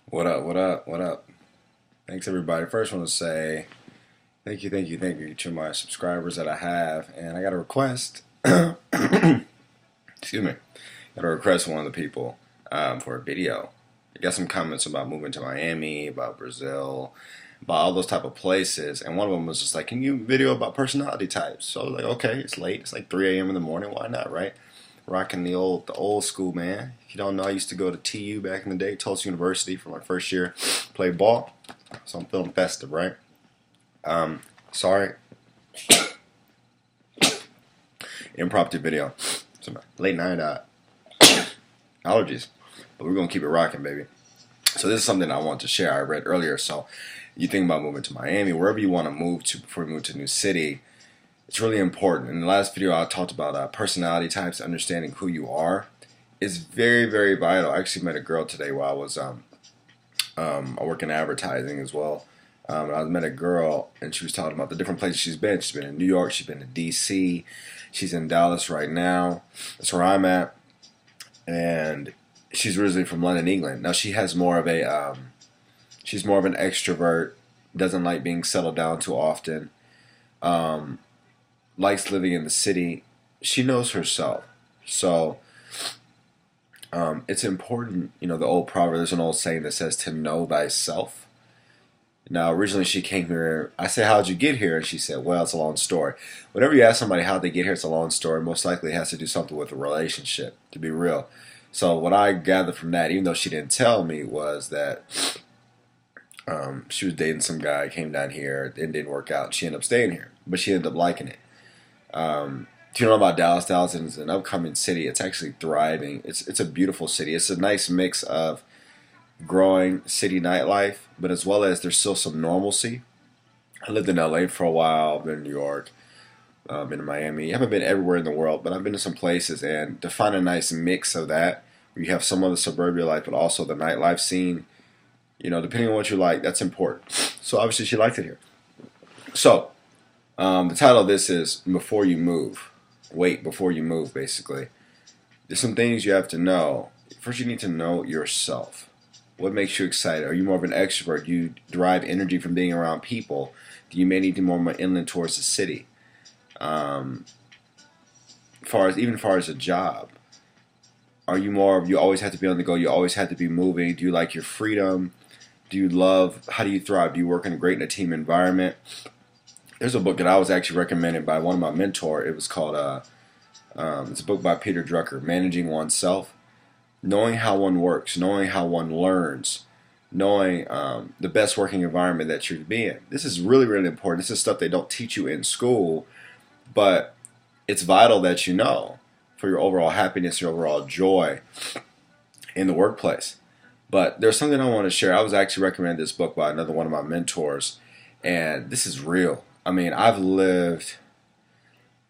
What up? What up? What up? Thanks everybody. First, I want to say thank you to my subscribers that I have, and I got a request. Excuse me. Got a request from one of the people for a video. I got some comments about moving to Miami, about Brazil, about all those type of places, and one of them was just like, "Can you video about personality types?" So I was like, "Okay, it's late. It's like 3 a.m. in the morning. Why not, right?" Rocking the old school, man. If you don't know, I used to go to TU back in the day, Tulsa University, for my first year, played ball. So I'm feeling festive, right? Sorry, impromptu video. Some late night allergies, but we're gonna keep it rocking, baby. So this is something I want to share. I read earlier. So you think about moving to Miami, wherever you want to move to before you move to a new city. It's really important. In the last video, I talked about personality types, understanding who you are. Is very, very vital. I actually met a girl today while I was I work in advertising as well. I met a girl, and she was talking about the different places she's been. She's been in New York. She's been to D.C. She's in Dallas right now. That's where I'm at. And she's originally from London, England. Now she has more of a she's more of an extrovert. Doesn't like being settled down too often. Um, Likes living in the city. She knows herself. So it's important. You know, the old proverb. There's an old saying that says to know thyself. Now, originally she came here. I said, "How'd you get here?" And she said, "Well, it's a long story." Whenever you ask somebody how they get here, it's a long story. Most likely, it has to do something with a relationship. To be real. So what I gathered from that, even though she didn't tell me, was that she was dating some guy, came down here, it didn't work out. She ended up staying here, but she ended up liking it. Do you know about Dallas? Dallas is an upcoming city. It's actually thriving. It's a beautiful city. It's a nice mix of growing city nightlife, but as well as there's still some normalcy. I lived in LA for a while. I've been in New York. Been in Miami. I haven't been everywhere in the world, but I've been to some places. And to find a nice mix of that, where you have some of the suburbia life, but also the nightlife scene, depending on what you like, that's important. So obviously she liked it here. So the title of this is Before You Move. Wait before you move, basically. There's some things you have to know. First, you need to know yourself. What makes you excited? Are you more of an extrovert? Do you derive energy from being around people? Do you may need to more inland towards the city? Far as a job, are you more of you always have to be on the go? You always have to be moving. Do you like your freedom? Do you love? How do you thrive? Do you work in a team environment? There's a book that I was actually recommended by one of my mentors. It was called it's a book by Peter Drucker, Managing Oneself. Knowing how one works, knowing how one learns, knowing the best working environment that you're in. This is really, really important. This is stuff they don't teach you in school, but it's vital that you know for your overall happiness, your overall joy in the workplace. But there's something I want to share. I was actually recommended this book by another one of my mentors, and this is real. I mean, the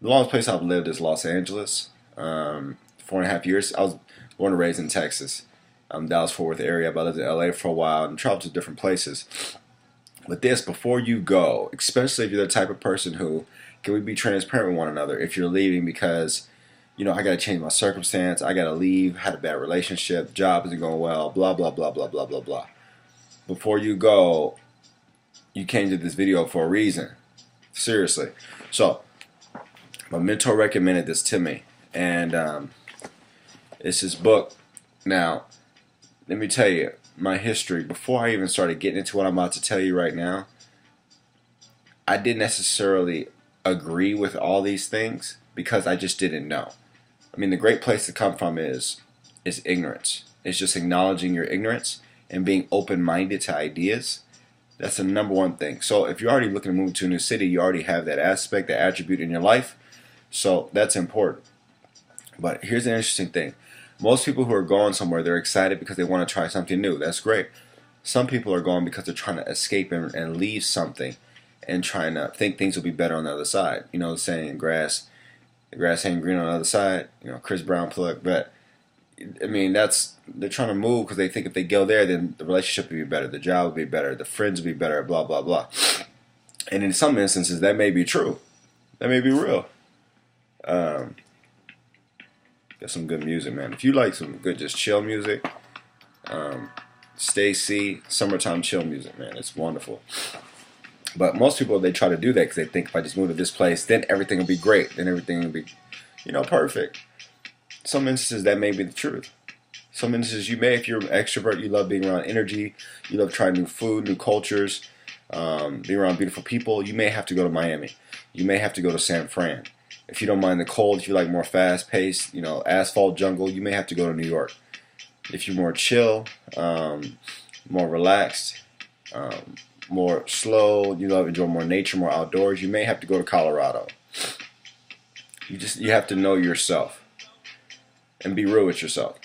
longest place I've lived is Los Angeles. 4.5 years. I was born and raised in Texas, Dallas Fort Worth area, but I lived in LA for a while and traveled to different places. But this, before you go, especially if you're the type of person who, can we be transparent with one another? If you're leaving because, I got to change my circumstance, I got to leave, had a bad relationship, job isn't going well, blah, blah, blah, blah, blah, blah, blah. Before you go, you came to this video for a reason. Seriously. So, my mentor recommended this to me, and it's his book. Now, let me tell you my history. Before I even started getting into what I'm about to tell you right now, I didn't necessarily agree with all these things because I just didn't know. I mean, the great place to come from is ignorance. It's just acknowledging your ignorance and being open-minded to ideas. That's the number one thing. So if you're already looking to move to a new city, you already have that aspect, that attribute in your life. So that's important. But here's an interesting thing. Most people who are going somewhere, they're excited because they want to try something new. That's great. Some people are going because they're trying to escape and leave something and trying to think things will be better on the other side. You know the saying, the grass ain't green on the other side. Chris Brown plug. But, I mean, they're trying to move because they think if they go there, then the relationship will be better, the job will be better, the friends will be better, blah, blah, blah. And in some instances, that may be true. That may be real. Got some good music, man. If you like some good, just chill music, Stacy, summertime chill music, man. It's wonderful. But most people, they try to do that because they think if I just move to this place, then everything will be great. Then everything will be, perfect. Some instances that may be the truth. Some instances you may, if you're an extrovert, you love being around energy, you love trying new food, new cultures, being around beautiful people, you may have to go to Miami. You may have to go to San Fran. If you don't mind the cold, if you like more fast-paced, asphalt jungle, you may have to go to New York. If you're more chill, more relaxed, more slow, you love enjoy more nature, more outdoors, you may have to go to Colorado. You have to know yourself and be real with yourself.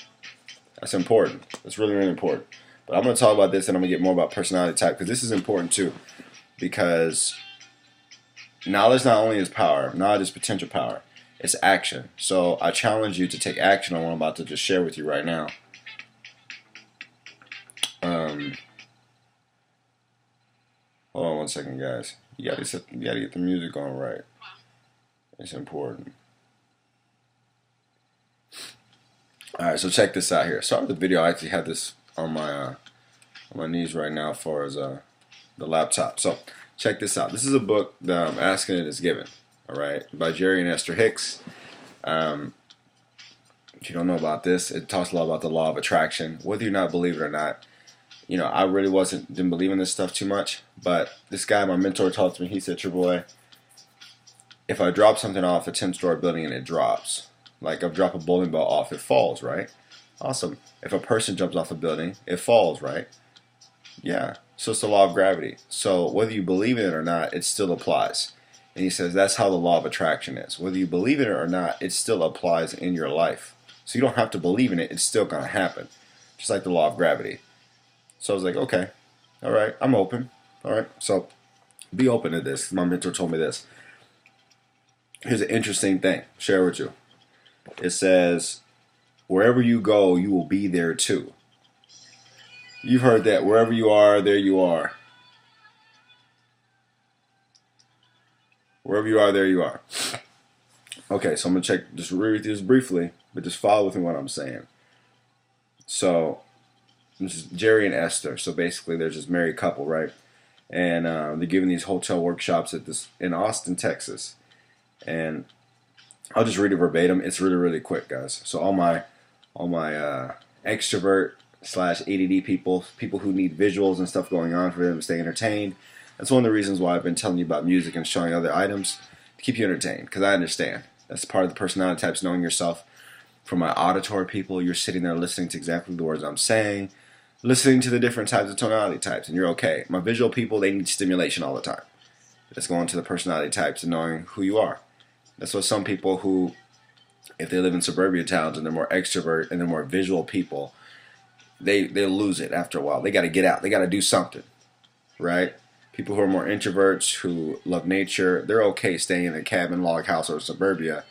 That's important. That's really, really important. But I'm going to talk about this, and I'm going to get more about personality type, because this is important too. Because knowledge not only is power, knowledge is potential power. It's action. So I challenge you to take action on what I'm about to just share with you right now. Hold on one second, guys. You gotta get the music on right. It's important. Alright, so check this out here. Sorry the video, I actually have this on my knees right now as far as the laptop. So check this out. This is a book that I'm asking it is given. Alright, by Jerry and Esther Hicks. If you don't know about this, it talks a lot about the law of attraction. Whether you not believe it or not, I really didn't believe in this stuff too much. But this guy, my mentor, talked to me. He said, "Your boy, if I drop something off a 10-story building and it drops, like I've dropped a bowling ball off, it falls, right? Awesome. If a person jumps off a building, it falls, right? Yeah. So it's the law of gravity. So whether you believe in it or not, it still applies." And he says that's how the law of attraction is. Whether you believe in it or not, it still applies in your life. So you don't have to believe in it. It's still going to happen. Just like the law of gravity. So I was like, okay, all right, I'm open. All right, so be open to this. My mentor told me this. Here's an interesting thing. Share with you. It says, wherever you go, you will be there too. You've heard that. Wherever you are, there you are. Wherever you are, there you are. Okay, so I'm going to just read this briefly, but just follow with me what I'm saying. So this is Jerry and Esther. So basically, there's this married couple, right? And they're giving these hotel workshops in Austin, Texas. And I'll just read it verbatim. It's really, really quick, guys. So all my extrovert / ADD people who need visuals and stuff going on for them to stay entertained. That's one of the reasons why I've been telling you about music and showing other items to keep you entertained. Because I understand. That's part of the personality types, knowing yourself. For my auditory people, you're sitting there listening to exactly the words I'm saying, listening to the different types of tonality types, and you're okay. My visual people, they need stimulation all the time. Let's go into the personality types and knowing who you are. That's what some people who, if they live in suburbia towns and they're more extrovert and they're more visual people, they lose it after a while. They got to get out. They got to do something, right? People who are more introverts, who love nature, they're okay staying in a cabin, log house, or suburbia.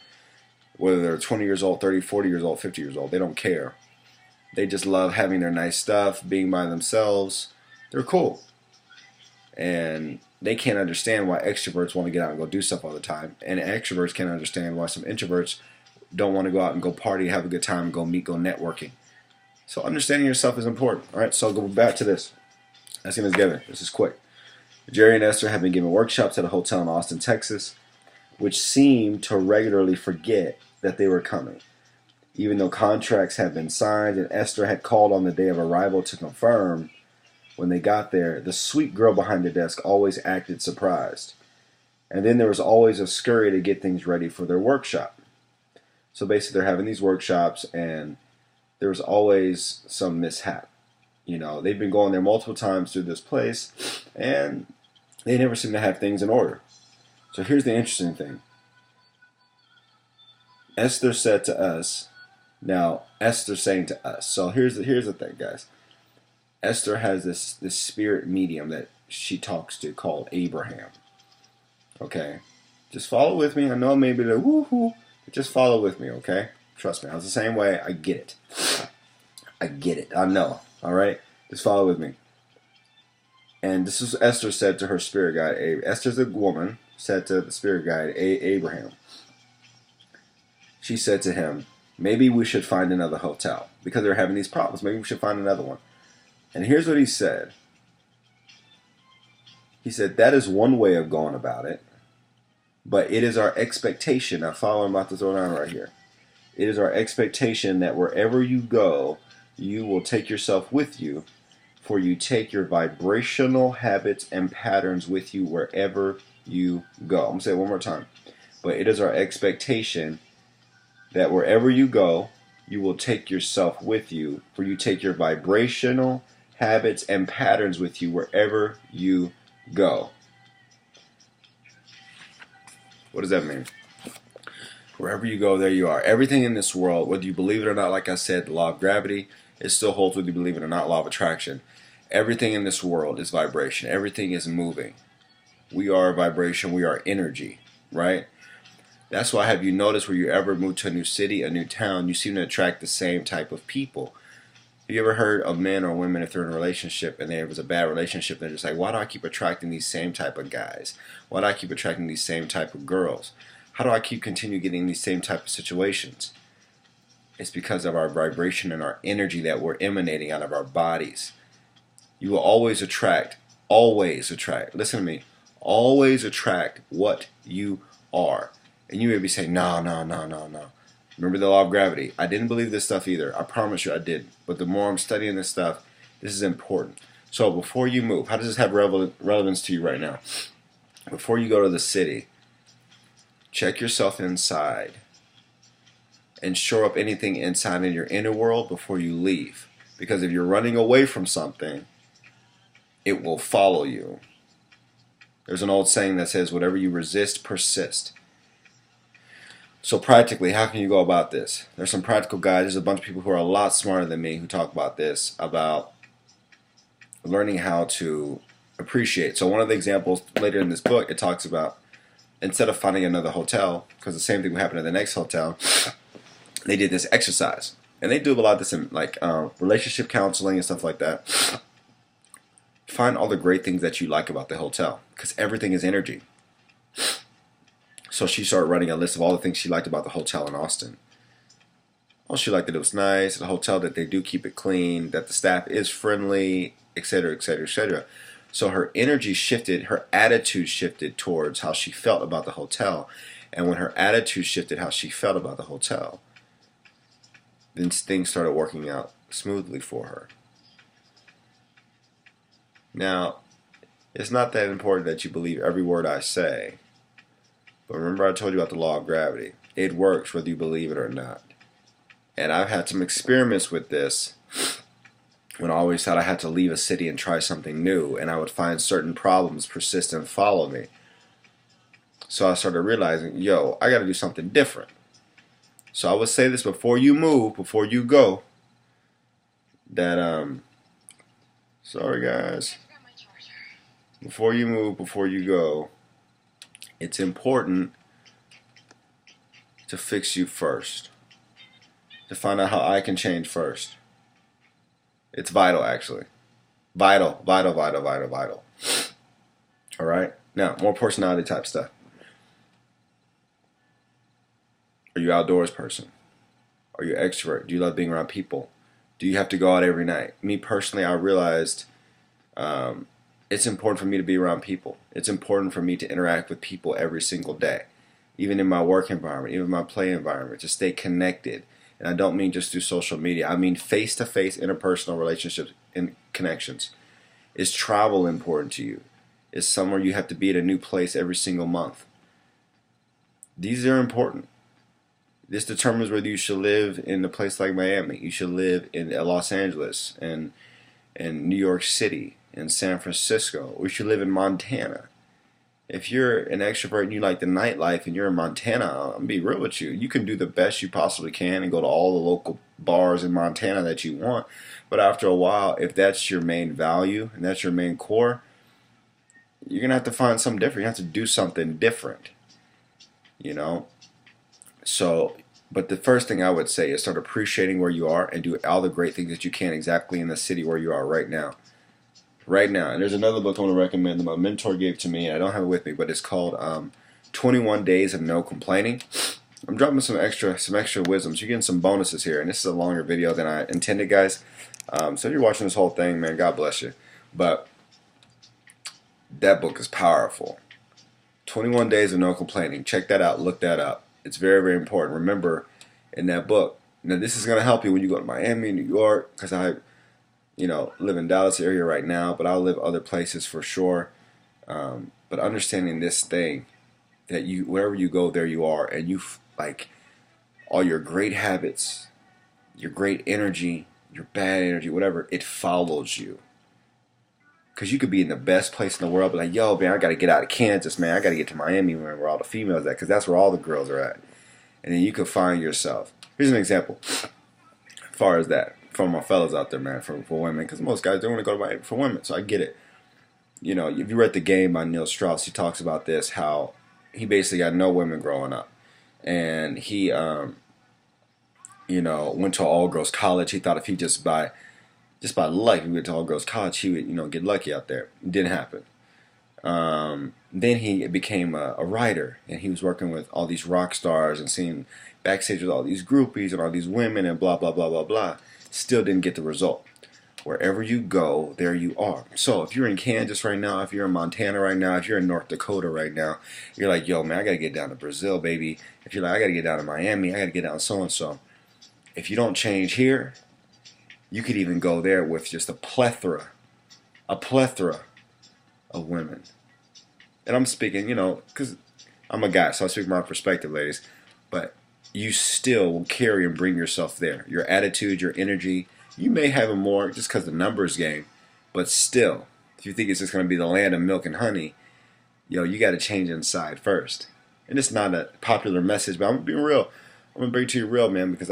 Whether they're 20 years old, 30, 40 years old, 50 years old, they don't care. They just love having their nice stuff, being by themselves. They're cool. And they can't understand why extroverts want to get out and go do stuff all the time. And extroverts can't understand why some introverts don't want to go out and go party, have a good time, go meet, go networking. So understanding yourself is important. All right, so I'll go back to this. Let's get this together. This is quick. Jerry and Esther have been giving workshops at a hotel in Austin, Texas, which seemed to regularly forget that they were coming. Even though contracts had been signed and Esther had called on the day of arrival to confirm, when they got there, the sweet girl behind the desk always acted surprised. And then there was always a scurry to get things ready for their workshop. So basically they're having these workshops and there was always some mishap. They've been going there multiple times through this place and they never seem to have things in order. So here's the interesting thing. Esther said to us, now Esther's saying to us. So here's the thing, guys. Esther has this spirit medium that she talks to called Abraham. Okay? Just follow with me. I know maybe the woohoo, but just follow with me, okay? Trust me. I was the same way. I get it. I get it. I know. All right? Just follow with me. And this is Esther said to her spirit guide. Esther's a woman, said to the spirit guide, Abraham. She said to him, maybe we should find another hotel. Because they're having these problems. Maybe we should find another one. And here's what he said. He said, that is one way of going about it, but it is our expectation. Now follow what I'm about to throw down right here. It is our expectation that wherever you go, you will take yourself with you, for you take your vibrational habits and patterns with you wherever you go. I'm going to say it one more time. But it is our expectation that wherever you go, you will take yourself with you, for you take your vibrational habits and patterns with you wherever you go. What does that mean? Wherever you go, there you are. Everything in this world, whether you believe it or not, like I said, the law of gravity, it still holds whether you believe it or not, law of attraction. Everything in this world is vibration. Everything is moving. We are vibration. We are energy, right? That's why, have you noticed where you ever move to a new city, a new town, you seem to attract the same type of people. Have you ever heard of men or women, if they're in a relationship and there was a bad relationship, they're just like, why do I keep attracting these same type of guys? Why do I keep attracting these same type of girls? How do I continue getting these same type of situations? It's because of our vibration and our energy that we're emanating out of our bodies. You will always attract, listen to me, always attract what you are. And you may be saying, no. Remember the law of gravity. I didn't believe this stuff either. I promise you I didn't. But the more I'm studying this stuff, this is important. So before you move, how does this have relevance to you right now? Before you go to the city, check yourself inside and shore up anything inside in your inner world before you leave. Because if you're running away from something, it will follow you. There's an old saying that says, whatever you resist, persist. So practically, how can you go about this? There's some practical guides. There's a bunch of people who are a lot smarter than me who talk about this, about learning how to appreciate. So one of the examples later in this book, it talks about, instead of finding another hotel, because the same thing would happen at the next hotel, they did this exercise. And they do a lot of this in like relationship counseling and stuff like that. Find all the great things that you like about the hotel, because everything is energy. So she started writing a list of all the things she liked about the hotel in Austin. Oh, she liked that it was nice, the hotel, that they do keep it clean, that the staff is friendly, etc., etc., etc. So her energy shifted, her attitude shifted towards how she felt about the hotel. And when her attitude shifted how she felt about the hotel, then things started working out smoothly for her. Now, it's not that important that you believe every word I say. But remember I told you about the law of gravity. It works whether you believe it or not. And I've had some experiments with this when I always thought I had to leave a city and try something new, and I would find certain problems persist and follow me. So I started realizing, yo, I got to do something different. So I would say this before you move, before you go, that, sorry guys, before you move, before you go, it's important to fix you first, to find out how I can change first. It's vital, actually. Vital. All right? Now, more personality type stuff. Are you an outdoors person? Are you an extrovert? Do you love being around people? Do you have to go out every night? Me personally, I realized it's important for me to be around people. It's important for me to interact with people every single day, even in my work environment, even in my play environment, to stay connected. And I don't mean just through social media. I mean face-to-face interpersonal relationships and connections. Is travel important to you? Is somewhere you have to be at a new place every single month? These are important. This determines whether you should live in a place like Miami. You should live in Los Angeles and New York City and San Francisco. Or you should live in Montana. If you're an extrovert and you like the nightlife and you're in Montana, I'm gonna be real with you. You can do the best you possibly can and go to all the local bars in Montana that you want. But after a while, if that's your main value and that's your main core, you're gonna have to find something different. You have to do something different. You know? So, but the first thing I would say is start appreciating where you are and do all the great things that you can exactly in the city where you are right now. Right now. And there's another book I want to recommend that my mentor gave to me, and I don't have it with me, but it's called 21 Days of No Complaining. I'm dropping some extra wisdoms. You're getting some bonuses here, and this is a longer video than I intended, guys. So if you're watching this whole thing, man, God bless you. But that book is powerful. 21 Days of No Complaining. Check that out. Look that up. It's very, very important. Remember, in that book, now this is going to help you when you go to Miami, New York, because I, live in Dallas area right now, but I'll live other places for sure. But understanding this thing, that you, wherever you go, there you are, and you, like, all your great habits, your great energy, your bad energy, whatever, it follows you. Because you could be in the best place in the world, but like, yo, man, I got to get out of Kansas, man. I got to get to Miami, man, where all the females at, because that's where all the girls are at. And then you could find yourself. Here's an example. As far as that, from my fellas out there, man, for women, because most guys don't want to go to Miami for women, so I get it. If you read The Game by Neil Strauss, he talks about this, how he basically got no women growing up. And he, went to an all-girls college. He thought if he just by luck, he went to all-girls college, he would, get lucky out there. It didn't happen. Then he became a writer, and he was working with all these rock stars and seeing backstage with all these groupies and all these women and blah, blah, blah, blah, blah. Still didn't get the result. Wherever you go, there you are. So if you're in Kansas right now, if you're in Montana right now, if you're in North Dakota right now, you're like, yo, man, I got to get down to Brazil, baby. If you're like, I got to get down to Miami, I got to get down to so-and-so. If you don't change here, you could even go there with just a plethora of women. And I'm speaking, because I'm a guy, so I speak from my perspective, ladies. But you still will carry and bring yourself there. Your attitude, your energy. You may have it more just because the numbers game. But still, if you think it's just going to be the land of milk and honey, you got to change inside first. And it's not a popular message, but I'm being real. I'm going to bring it to you real, man, because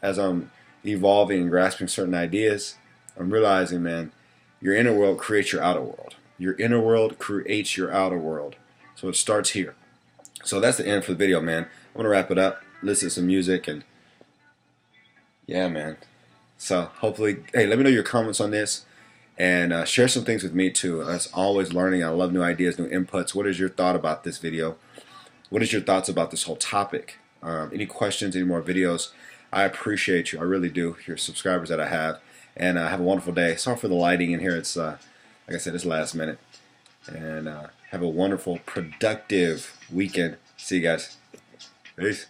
as I'm evolving and grasping certain ideas, I'm realizing, man, your inner world creates your outer world. Your inner world creates your outer world. So it starts here. So that's the end for the video, man. I'm going to wrap it up, listen to some music, and yeah, man. So hopefully, hey, let me know your comments on this, and share some things with me too. As always, learning. I love new ideas, new inputs. What is your thought about this video? What is your thoughts about this whole topic? Any questions, any more videos? I appreciate you. I really do. Your subscribers that I have. And have a wonderful day. Sorry for the lighting in here. It's, like I said, it's last minute. And have a wonderful, productive weekend. See you guys. Peace.